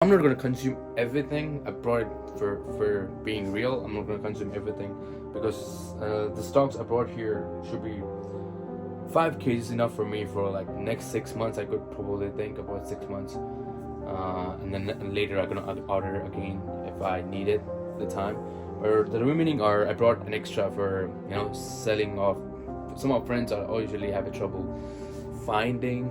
I'm not gonna consume everything. I brought it for being real. I'm not gonna consume everything because the stocks I brought here should be 5 kg is enough for me for like next 6 months. I could probably think about 6 months, and then later I'm gonna order again if I need it at the time. Or the remaining are I brought an extra for selling off. Some of friends are usually have a trouble finding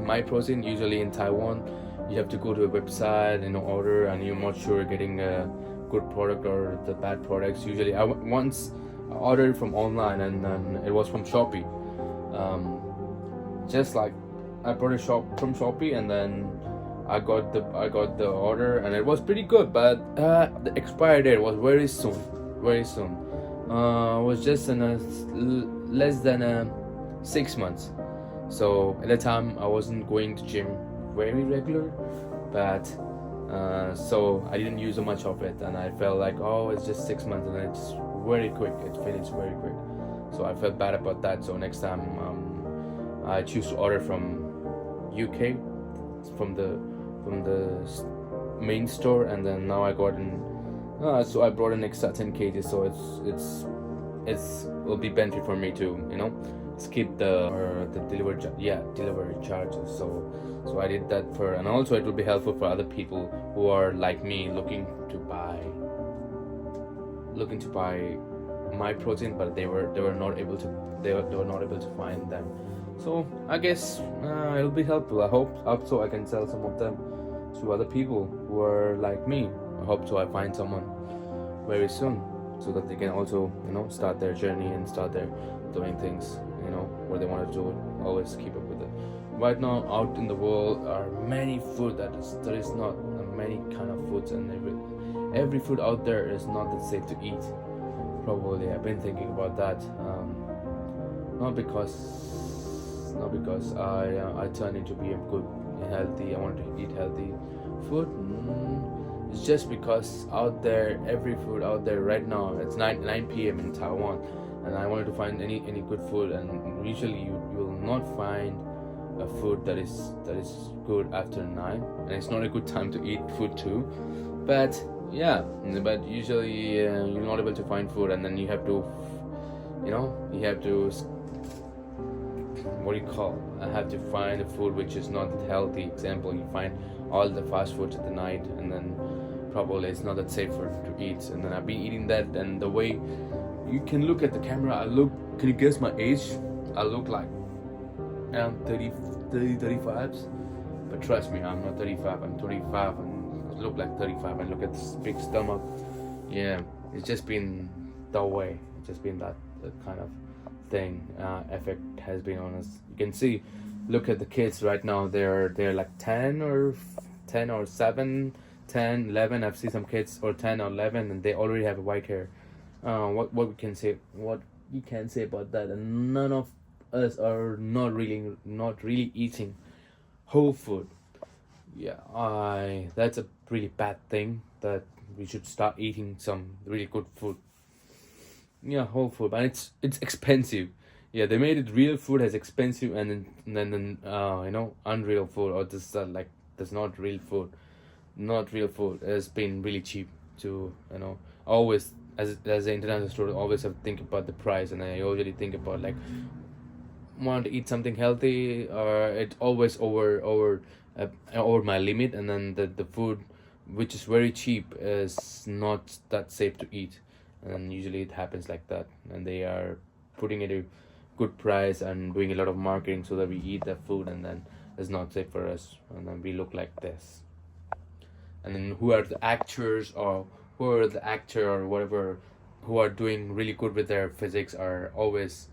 my protein. Usually in Taiwan, you have to go to a website and order, and you're not sure getting a good product or the bad products. Usually, once ordered from online, and then it was from Shopee. Just like I bought a shop from Shopee, and then I got the order, and it was pretty good. But the expiry date was very soon, very soon. It was just in less than 6 months. So at the time I wasn't going to gym very regular, but so I didn't use so much of it, and I felt like, oh, it's just 6 months, and it's very quick. It finished very quick. So I felt bad about that. So next time I choose to order from UK, from the main store, and then now I got in. So I brought an extra 10 kg. So it's will be benefit for me to skip the delivery charges. So I did that for, and also it will be helpful for other people who are like me looking to buy my protein, but they were not able to find them. So I guess it'll be helpful. I hope so I can sell some of them to other people who are like me. I hope so I find someone very soon, so that they can also start their journey and start their doing things what they want to do. Always keep up with it. Right now out in the world are many food there is not many kind of foods, and every food out there is not that safe to eat. Probably I've been thinking about that. Not because I turn into be a good healthy. I want to eat healthy food. It's just because out there, every food out there right now, it's 9 p.m. in Taiwan, and I wanted to find any good food, and usually you will not find a food that is good after 9, and it's not a good time to eat food too. But usually you're not able to find food, and then you have to what do you call? I have to find a food which is not that healthy. Example, you find all the fast foods at the night, and then probably it's not that safe to eat. And then I've been eating that, and the way you can look at the camera, can you guess my age? I look like around 35s, but trust me, I'm not 35. I'm 25, and I look like 35. And look at this big stomach. Yeah, it's just been that way. It's just been that kind of thing. Effect has been on us. You can see, look at the kids right now. They're like 10 or 7, 10, 11. I've seen some kids or 10 or 11, and they already have white hair. What you can say about that? And none of us are not really eating whole food. That's a really bad thing, that we should start eating some really good food. Whole food, but it's expensive. They made it real food as expensive, and then unreal food, or this that's not real food. Not real food has been really cheap to always, as an international student, always have to think about the price, and I usually think about like want to eat something healthy, or it always over my limit, and then the food which is very cheap is not that safe to eat. And usually it happens like that, and they are putting it a good price and doing a lot of marketing so that we eat that food, and then it's not safe for us, and then we look like this. And then who are the actor or whatever who are doing really good with their physics are always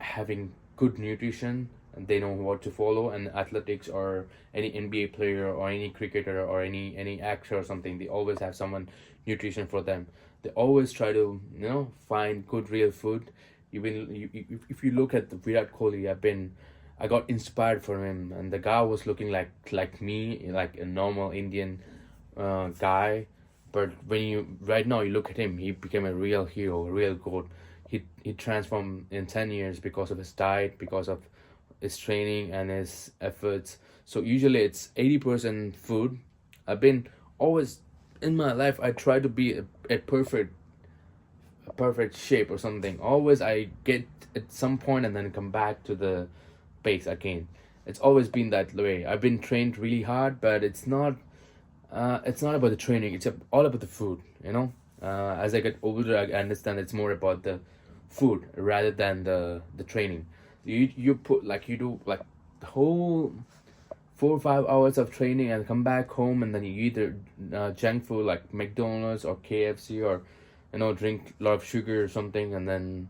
having good nutrition, and they know what to follow. And athletics, or any NBA player or any cricketer or any actor or something, they always have someone nutrition for them. They always try to find good real food. If you look at the Virat Kohli, I got inspired from him, and the guy was looking like me, like a normal Indian guy. But right now you look at him, he became a real hero, a real goat. He transformed in 10 years because of his diet, because of his training and his efforts. So usually it's 80% food. I've been always in my life, I try to be a perfect shape or something. Always I get at some point and then come back to the base again. It's always been that way. I've been trained really hard, but it's not about the training. It's all about the food, you know. As I get older, I understand it's more about the food rather than the training. You put like you do like the whole 4 or 5 hours of training and come back home, and then you eat the junk food like McDonald's or KFC, or drink a lot of sugar or something, and then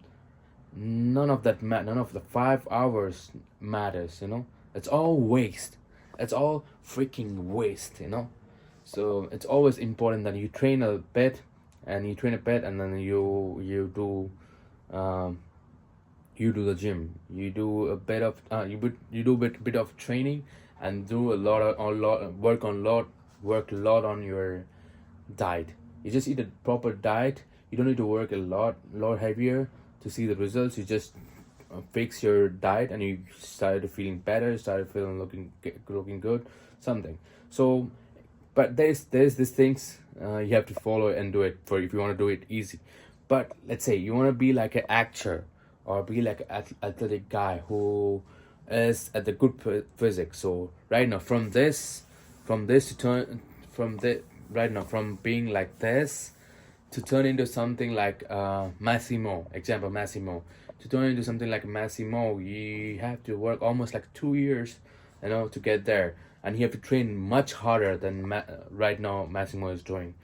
none of the 5 hours matters. It's all waste. It's all freaking waste. So it's always important that you train a bit, and then um, you do the gym. You do a bit of you do bit of training, and do a lot work a lot on your diet. You just eat a proper diet. You don't need to work a lot heavier to see the results. You just fix your diet, and you started feeling better, started feeling looking good, something. So, but there's these things you have to follow and do it for if you want to do it easy. But let's say you want to be like an actor, or be like an athletic guy who is at the good physics. So right now, from this to turn from the right now from being like this to turn into something like Massimo, example Massimo. To turn into something like Massimo, you have to work almost like 2 years, to get there, and you have to train much harder than right now Massimo is doing,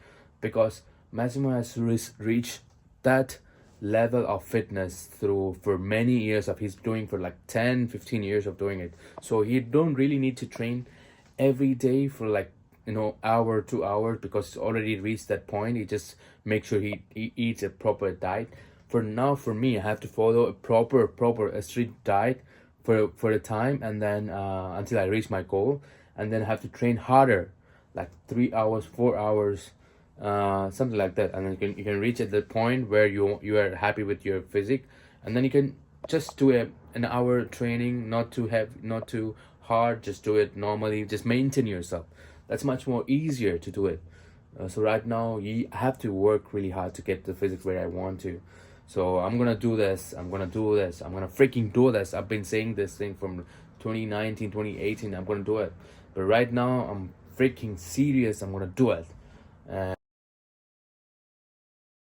because Massimo has reached that level of fitness through for many years of he's doing for like 10-15 years of doing it. So he don't really need to train every day for like hour 2 hours, because he's already reached that point. He just make sure he eats a proper diet. For now, for me, I have to follow a proper a strict diet for a time, and then until I reach my goal, and then I have to train harder, like 3 hours, 4 hours, something like that, and then you can reach at the point where you are happy with your physique, and then you can just do an hour training, not too hard, just do it normally, just maintain yourself. That's much more easier to do it. So right now you have to work really hard to get the physics where I want to. So I'm gonna do this. I'm gonna freaking do this. I've been saying this thing from 2019, 2018. I'm gonna do it. But right now I'm freaking serious. I'm gonna do it.